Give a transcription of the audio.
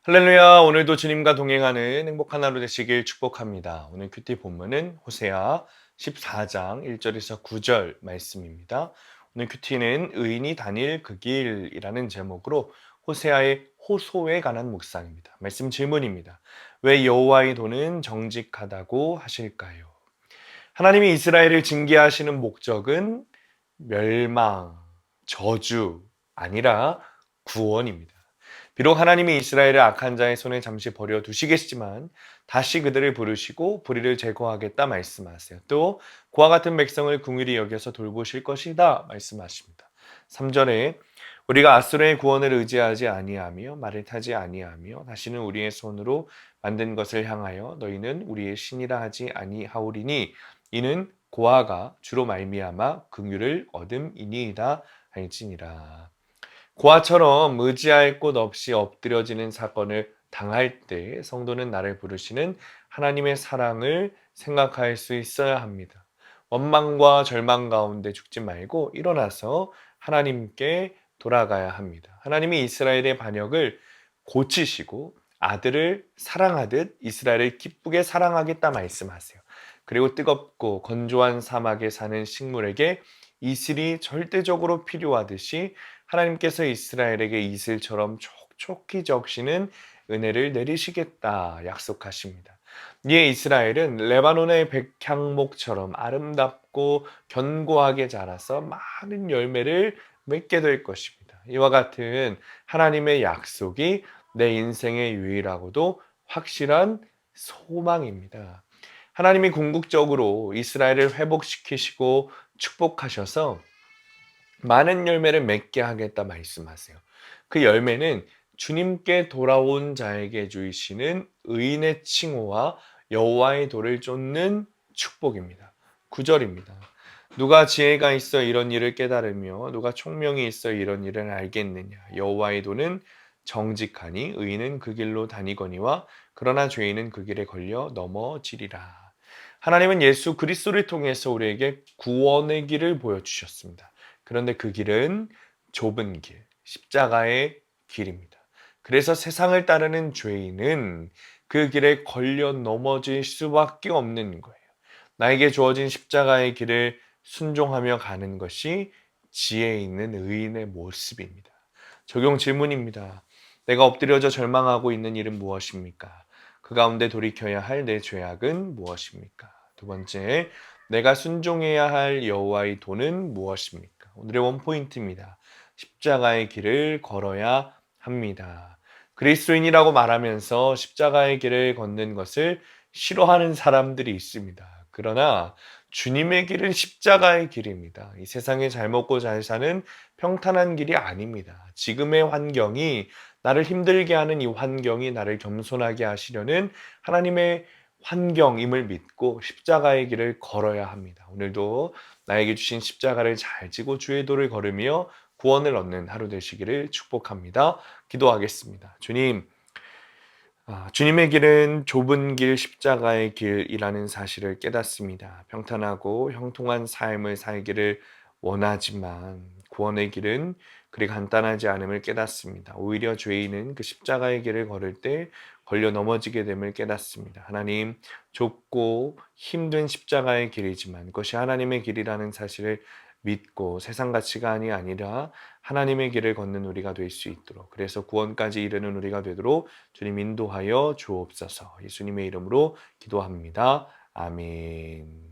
할렐루야, 오늘도 주님과 동행하는 행복한 하루 되시길 축복합니다. 오늘 큐티 본문은 호세아 14장 1절에서 9절 말씀입니다. 오늘 큐티는 의인이 다닐 그 길이라는 제목으로 호세아의 호소에 관한 묵상입니다. 말씀 질문입니다. 왜 여호와의 도는 정직하다고 하실까요? 하나님이 이스라엘을 징계하시는 목적은 멸망, 저주 아니라 구원입니다. 비록 하나님이 이스라엘을 악한 자의 손에 잠시 버려두시겠지만 다시 그들을 부르시고 불의를 제거하겠다 말씀하세요. 또 그와 같은 백성을 긍휼히 여겨서 돌보실 것이다 말씀하십니다. 3절에 우리가 아수르의 구원을 의지하지 아니하며 말을 타지 아니하며 다시는 우리의 손으로 만든 것을 향하여 너희는 우리의 신이라 하지 아니하오리니 이는 고아가 주로 말미암아 긍휼을 얻음이니이다 할지니라. 고아처럼 의지할 곳 없이 엎드려지는 사건을 당할 때 성도는 나를 부르시는 하나님의 사랑을 생각할 수 있어야 합니다. 원망과 절망 가운데 죽지 말고 일어나서 하나님께 돌아가야 합니다. 하나님이 이스라엘의 반역을 고치시고 아들을 사랑하듯 이스라엘을 기쁘게 사랑하겠다 말씀하세요. 그리고 뜨겁고 건조한 사막에 사는 식물에게 이슬이 절대적으로 필요하듯이 하나님께서 이스라엘에게 이슬처럼 촉촉히 적시는 은혜를 내리시겠다 약속하십니다. 이에 이스라엘은 레바논의 백향목처럼 아름답고 견고하게 자라서 많은 열매를 맺게 될 것입니다. 이와 같은 하나님의 약속이 내 인생의 유일하고도 확실한 소망입니다. 하나님이 궁극적으로 이스라엘을 회복시키시고 축복하셔서 많은 열매를 맺게 하겠다 말씀하세요. 그 열매는 주님께 돌아온 자에게 주시는 의인의 칭호와 여호와의 도를 쫓는 축복입니다. 9절입니다. 누가 지혜가 있어 이런 일을 깨달으며 누가 총명이 있어 이런 일을 알겠느냐. 여호와의 도는 정직하니 의인은 그 길로 다니거니와 그러나 죄인은 그 길에 걸려 넘어지리라. 하나님은 예수 그리스도를 통해서 우리에게 구원의 길을 보여주셨습니다. 그런데 그 길은 좁은 길, 십자가의 길입니다. 그래서 세상을 따르는 죄인은 그 길에 걸려 넘어질 수밖에 없는 거예요. 나에게 주어진 십자가의 길을 순종하며 가는 것이 지혜 있는 의인의 모습입니다. 적용 질문입니다. 내가 엎드려져 절망하고 있는 일은 무엇입니까? 그 가운데 돌이켜야 할 내 죄악은 무엇입니까? 두 번째, 내가 순종해야 할 여호와의 도는 무엇입니까? 오늘의 원포인트입니다. 십자가의 길을 걸어야 합니다. 그리스도인이라고 말하면서 십자가의 길을 걷는 것을 싫어하는 사람들이 있습니다. 그러나 주님의 길은 십자가의 길입니다. 이 세상에 잘 먹고 잘 사는 평탄한 길이 아닙니다. 지금의 환경이 나를 힘들게 하는 이 환경이 나를 겸손하게 하시려는 하나님의 환경임을 믿고 십자가의 길을 걸어야 합니다. 오늘도 나에게 주신 십자가를 잘 지고 주의 도를 걸으며 구원을 얻는 하루 되시기를 축복합니다. 기도하겠습니다. 주님, 주님의 길은 좁은 길 십자가의 길이라는 사실을 깨닫습니다. 평탄하고 형통한 삶을 살기를 원하지만 구원의 길은 그리 간단하지 않음을 깨닫습니다. 오히려 죄인은 그 십자가의 길을 걸을 때 걸려 넘어지게 됨을 깨닫습니다. 하나님, 좁고 힘든 십자가의 길이지만 그것이 하나님의 길이라는 사실을 믿고 세상 가치관이 아니라 하나님의 길을 걷는 우리가 될 수 있도록, 그래서 구원까지 이르는 우리가 되도록 주님 인도하여 주옵소서. 예수님의 이름으로 기도합니다. 아멘.